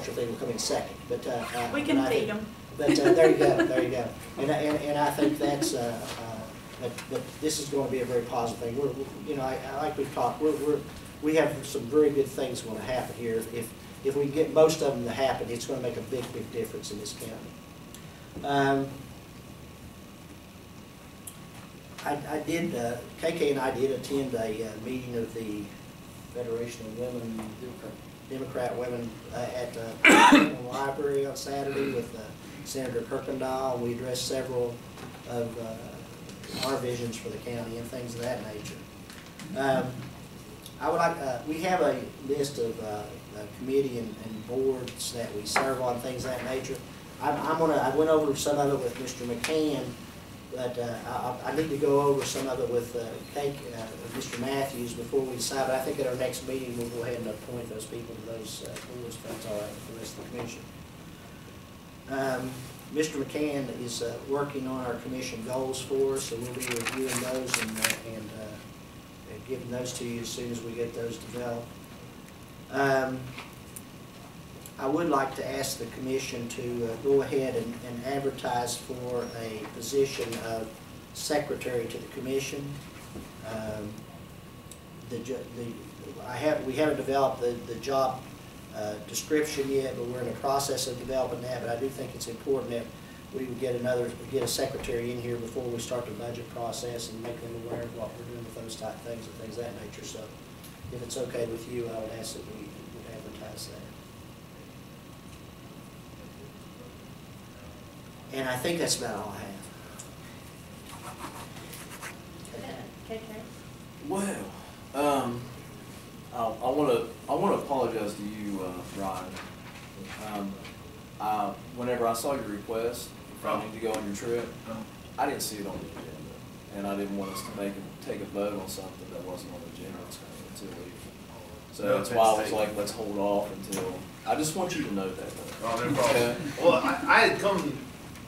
infrastructure thing will come in second. But we can feed them. But there you go, there you go. And I think that's but this is going to be a very positive thing. You know, like we've talked, we have some very good things going to happen here. If we can get most of them to happen, it's going to make a big difference in this county. KK and I did attend a meeting of the Federation of Women, Democrat Women at the library on Saturday with Senator Kirkendall. We addressed several of our visions for the county and things of that nature. I would like, we have a list of committee and boards that we serve on, things of that nature. I went over some of it with Mr. McCann, but I need to go over some of it with Mr. Matthews before we decide. But I think at our next meeting we'll go ahead and appoint those people to those boards if that's all right with the rest of the commission. Mr. McCann is working on our commission goals for us, so we'll be reviewing those and giving those to you as soon as we get those developed. I would like to ask the commission to go ahead and advertise for a position of secretary to the commission. We haven't developed the job description yet, but we're in the process of developing that. But I do think it's important that we would get a secretary in here before we start the budget process and make them aware of what we're doing with those type of things and things of that nature. So, if it's okay with you, I would ask that we would advertise that. And I think that's about all I have. KK? Well, I want to apologize to you, Ryan. Whenever I saw your request for me to go on your trip, I didn't see it on the agenda, and I didn't want us to take a vote on something that wasn't on the agenda until we. So that's why I was like, let's hold off until. I just want you to know that. Oh, no problem. Okay. Well, I had come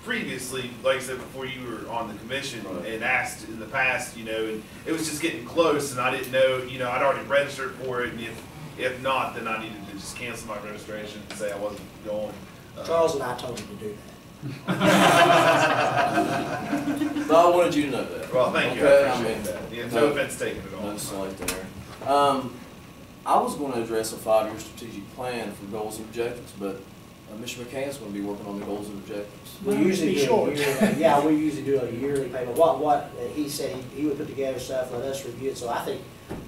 previously, like I said, before you were on the commission, right, and asked in the past, you know, and it was just getting close, and I didn't know, you know, I'd already registered for it, and if not, then I needed to just cancel my registration and say I wasn't going. Charles and I told him to do that. But I wanted you to know that. Well, thank you. I appreciate that. Yeah, no offense taken at all. No slight there. I was going to address a 5-year strategic plan for goals and objectives, but Mr. McCann's going to be working on the goals and objectives. We usually do yeah, we usually do a yearly payment. What he said he would put together stuff, let us review it. So I think,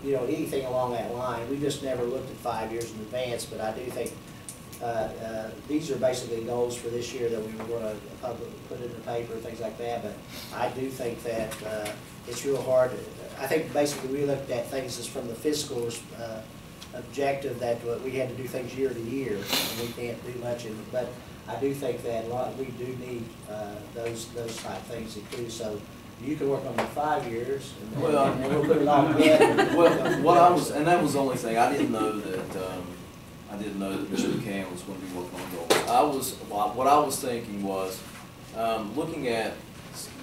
you know, anything along that line. We just never looked at 5 years in advance, but I do think these are basically goals for this year that we were going to put in the paper and things like that. But I do think that it's real hard. I think basically we looked at things as from the fiscal objective that we had to do things year to year, and we can't do much in it. But I do think that we do need those type things too. So you can work on the 5 years, and we'll put it all together. Well, and that was the only thing I didn't know that. I didn't know that Mr. McCann was going to be working on goals. What I was thinking was looking at,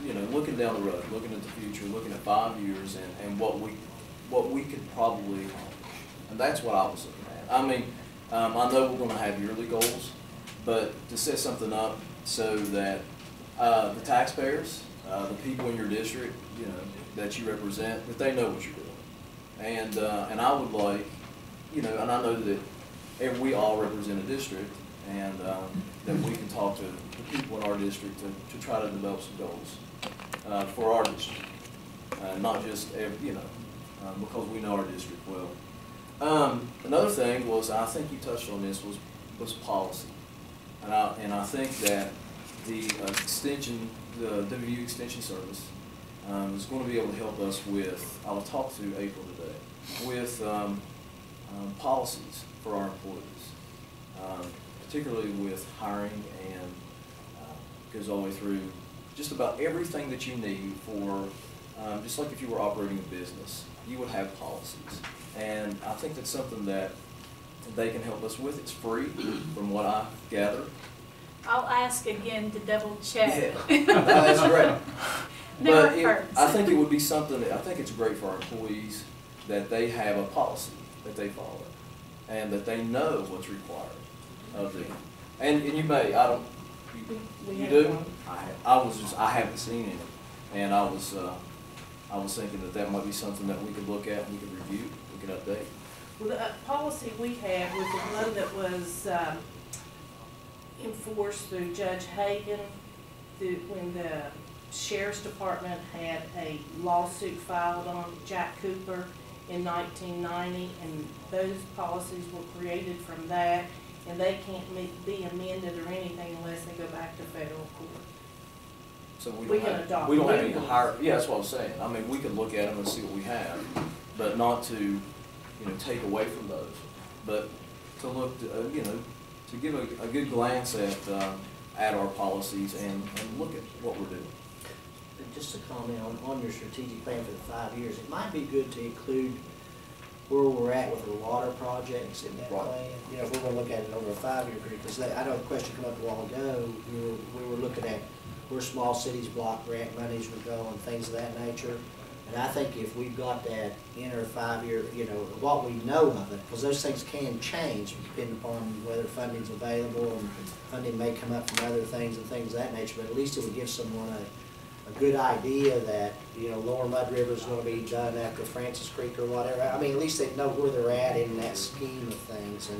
you know, looking down the road, looking at the future, looking at 5 years, and what we could probably accomplish. And that's what I was looking at. I mean, I know we're going to have yearly goals, but to set something up so that the taxpayers, the people in your district, you know, that you represent, that they know what you're doing. And I would like, you know, and I know that we all represent a district, and that we can talk to the people in our district to try to develop some goals for our district, not just you know, because we know our district well. Another thing was, I think you touched on this, was policy, and I think that the extension, the WVU Extension Service, is going to be able to help us with. I'll talk to April today with policies for our employees, particularly with hiring, and goes all the way through just about everything that you need for, just like if you were operating a business, you would have policies. And I think that's something that they can help us with. It's free, from what I gather. I'll ask again to double check. Yeah, that's great. Never But hurts. I think it would be something that I think it's great for our employees that they have a policy that they follow, and that they know what's required. of the, and you may, I don't, We you have do? one. I haven't seen any, and I was thinking that might be something that we could look at, we could review, we could update. Well, the policy we had was the one that was enforced through Judge Hagan, when the Sheriff's Department had a lawsuit filed on Jack Cooper in 1990, and those policies were created from that, and they can't be amended or anything unless they go back to federal court. So We we can don't have, adopt we don't have new any ones. higher, yeah, that's what I was saying. I mean, we could look at them and see what we have, but not to, take away from those. But to look, to give a good glance at our policies and look at what we're doing. Just to comment on your strategic plan for the 5 years, it might be good to include where we're at with the water projects in that Right. plan. If we're gonna look at it over a 5-year period, because I know the question came up a while ago, we were looking at where small cities block grant monies would go and things of that nature. And I think if we've got that in our 5-year, what we know of it, because those things can change depending upon whether funding's available, and funding may come up from other things and things of that nature, but at least it would give someone a good idea that, Lower Mud River is gonna be done after Francis Creek or whatever. I mean, at least they know where they're at in that scheme of things,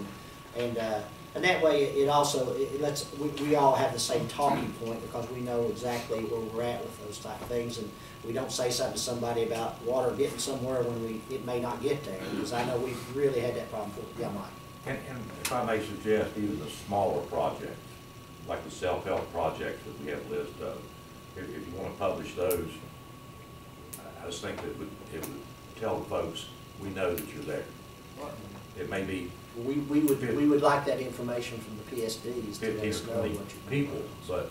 and that way it also, it lets, we all have the same talking point, because we know exactly where we're at with those type of things, and we don't say something to somebody about water getting somewhere when it may not get there, because I know we've really had that problem before. Yeah, Mike? And if I may suggest, even the smaller projects, like the self-help projects that we have a list of, if you want to publish those, I just think that it would tell the folks, we know that you're there. It may be We would like that information from the PSDs to let 15 us or know 20 what you're. people, but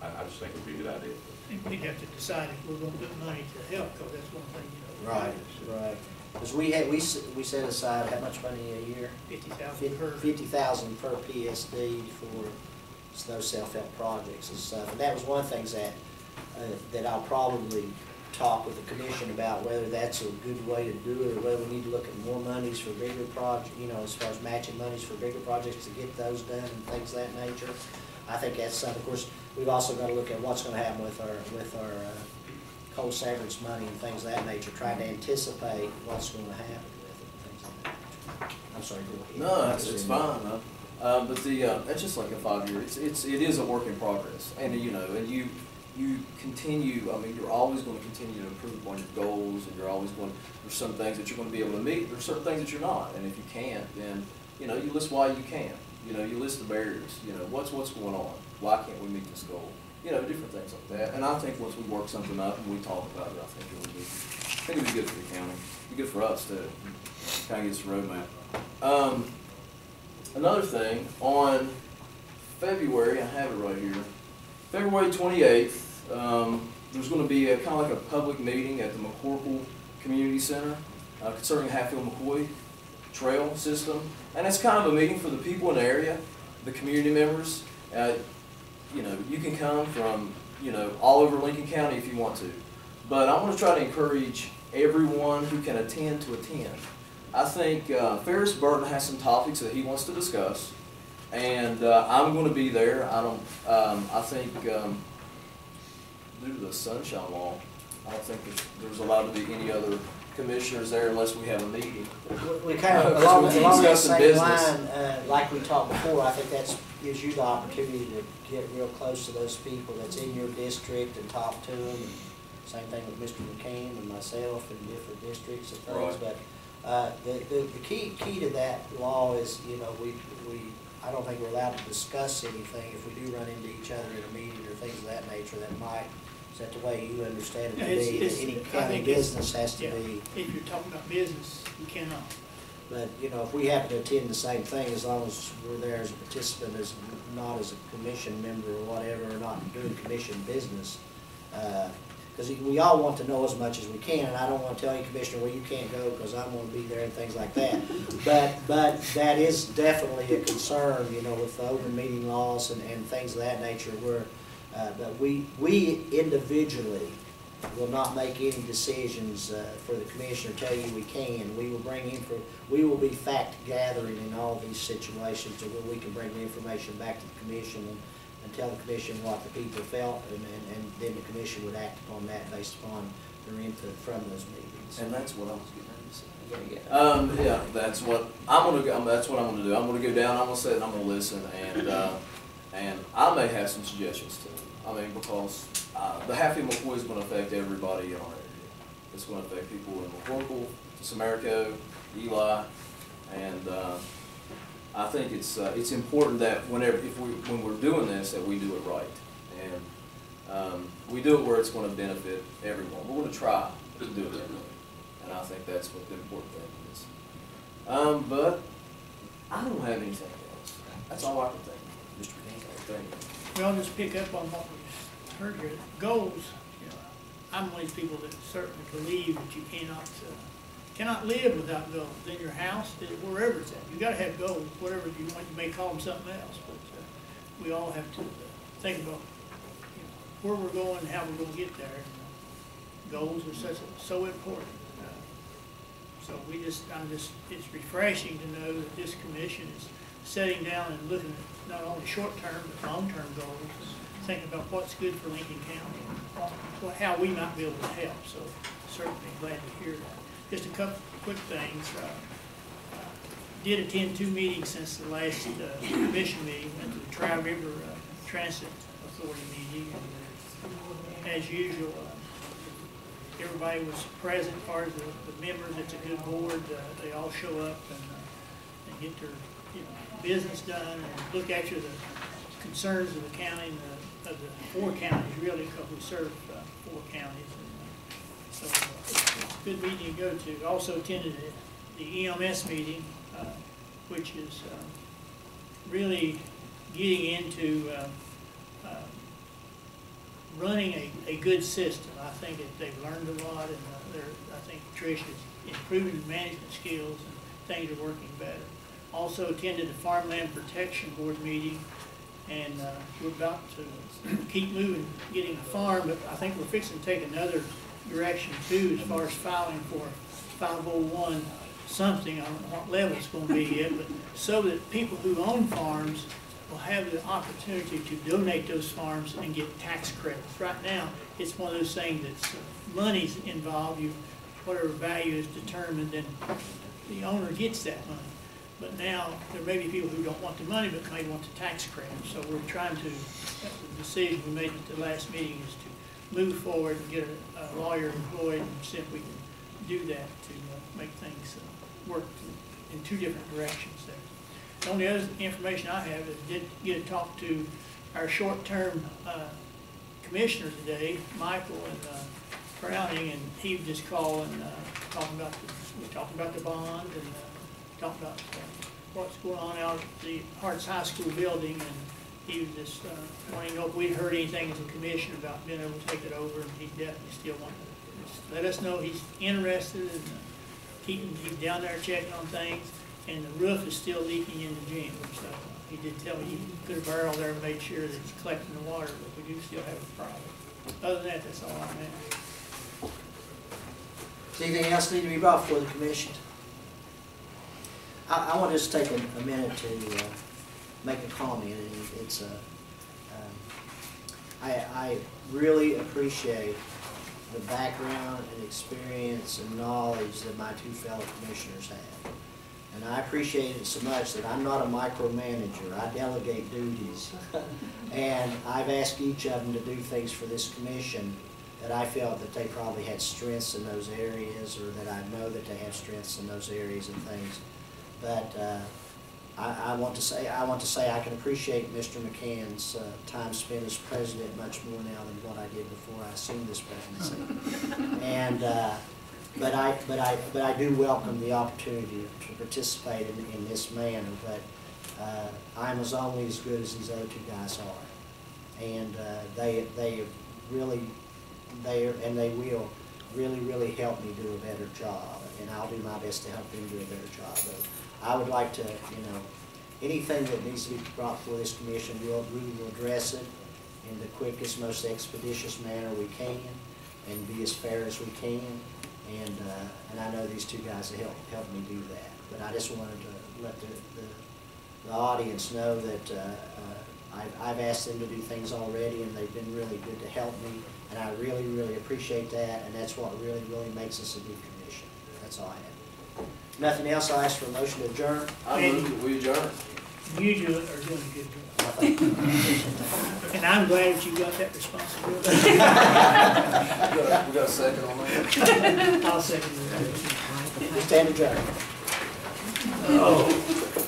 I just think it'd be a good idea. And we'd have to decide if we're gonna put money to help, because that's one thing, Right. Because we set aside how much money a year? 50,000 per. 50,000 per PSD for those self-help projects and stuff. And that was one of the things that I'll probably talk with the commission about, whether that's a good way to do it, or whether we need to look at more monies for bigger projects, as far as matching monies for bigger projects to get those done and things of that nature. I think that's something. Of course, we've also got to look at what's going to happen with our coal severance money and things of that nature, trying to anticipate what's going to happen with it and things like that. I'm sorry, go ahead. No, it's fine, but it's just like a 5-year, it is a work in progress, and you continue, I mean, you're always going to continue to improve upon your goals, and you're always going, there's some things that you're going to be able to meet, there's certain things that you're not, and if you can't, then, you list why you can't, you list the barriers, what's going on, why can't we meet this goal, different things like that, and I think once we work something up and we talk about it, I think it'll be good for the county, be good for us too, kind of gets the roadmap. Another thing, on February, I have it right here, February 28th, there's going to be kind of like a public meeting at the McCorkle Community Center concerning Hatfield-McCoy Trail System. And it's kind of a meeting for the people in the area, the community members. You can come from, all over Lincoln County if you want to. But I want to try to encourage everyone who can attend to attend. I think Ferris Burton has some topics that he wants to discuss. And I'm going to be there. I think due to the sunshine law, I don't think there's allowed to be any other commissioners there unless we have a meeting. We kind of, Because along we keep that discussing same business. line, like we talked before, I think that gives you the opportunity to get real close to those people that's in your district and talk to them. And same thing with Mr. McCain and myself in different districts and things. Right. But the key to that law is, I don't think we're allowed to discuss anything if we do run into each other in a meeting or things of that nature that might. Is that the way you understand it to be? That any county business has to be. If you're talking about business, you cannot. But, if we happen to attend the same thing, as long as we're there as a participant, not as a commission member or whatever, or not doing commission business. Because we all want to know as much as we can, and I don't want to tell any commissioner, well, you can't go because I'm going to be there and things like that. But that is definitely a concern, with the open meeting laws and things of that nature, where but we individually will not make any decisions for the commission or tell you we can. We will bring we will be fact gathering in all these situations, to where we can bring the information back to the commission and tell the commission what the people felt, and then the commission would act upon that based upon their input from those meetings. And that's what I was getting ready to say. Yeah. Yeah, that's what I'm gonna go. That's what I'm gonna do. I'm gonna go down. I'm gonna sit and I'm gonna listen, and I may have some suggestions too. I mean, because the Half McCoy is gonna affect everybody in our area. It's gonna affect people in McCorkle, Samarico, Eli, and I think it's important that when we're doing this, that we do it right, and we do it where it's gonna benefit everyone. We're gonna try to do it that way. And I think that's what the important thing is. But I don't have anything else. That's all I can think of, Mr. King. Thank you. Well, I'll just pick up on what we heard here. Goals, you know, I'm one of these people that certainly believe that you cannot live without goals. In your house, wherever it's at. You gotta have goals, whatever you want. You may call them something else, but we all have to think about, you know, where we're going and how we're gonna get there. Goals are so important. So it's refreshing to know that this commission is sitting down and looking at not only short-term, but long-term goals, thinking about what's good for Lincoln County, how we might be able to help. So certainly glad to hear that. Just a couple quick things. Did attend 2 meetings since the last commission meeting. Went to the Tri-River Transit Authority meeting, and as usual, everybody was present, as far as the members. It's a good board. They all show up and get their business done and look after the concerns of the county and of the 4 counties, really, because we serve 4 counties. And, so it's a good meeting to go to. Also attended the EMS meeting, which is really getting into running a good system. I think that they've learned a lot, and I think Trish is improving management skills, and things are working better. Also attended the Farmland Protection Board meeting, and we're about to keep moving, getting a farm, but I think we're fixing to take another direction too, as far as filing for 501 something. I don't know what level it's going to be yet, but so that people who own farms will have the opportunity to donate those farms and get tax credits. Right now, it's one of those things that's money's involved. Whatever value is determined, then the owner gets that money. But now, there may be people who don't want the money, but may want the tax credit. So we're trying to, the decision we made at the last meeting is to move forward and get a lawyer employed and see if we can do that to make things work in 2 different directions there. The only other information I have is did get to talk to our short-term commissioner today, Michael and Browning, and he was just calling, talking about the bond and talking about what's going on out at the Harts High School building, and he was just wanting to know if we'd heard anything as a commission about being able to take it over, and he definitely still wanted to let us know he's interested in he's down there checking on things. And the roof is still leaking in the gym, so he did tell me he put a barrel there and made sure that it's collecting the water, but we do still have a problem. Other than that, that's all I have. Does anything else need to be brought before the commission? I want to just take a minute to make a comment. It's I really appreciate the background and experience and knowledge that my 2 fellow commissioners have. And I appreciate it so much that I'm not a micromanager. I delegate duties. And I've asked each of them to do things for this commission that I felt that they probably had strengths in those areas, or that I know that they have strengths in those areas and things. But I want to say I can appreciate Mr. McCann's time spent as president much more now than what I did before I assumed this presidency. And but I do welcome the opportunity to participate in this manner. But I'm only as good as these other 2 guys are, and they will really help me do a better job, and I'll do my best to help them do a better job. But I would like to, anything that needs to be brought before this commission, we will address it in the quickest, most expeditious manner we can. and be as fair as we can. And I know these two guys have helped me do that. But I just wanted to let the audience know that I've asked them to do things already, and they've been really good to help me. And I really, really appreciate that, and that's what really, really makes us a good commission. That's all I have. Nothing else, I'll ask for a motion to adjourn. I move that we adjourn. You are doing a good job. And I'm glad that you got that responsibility. We got a second on that? I'll second that. Stand adjourned. Oh.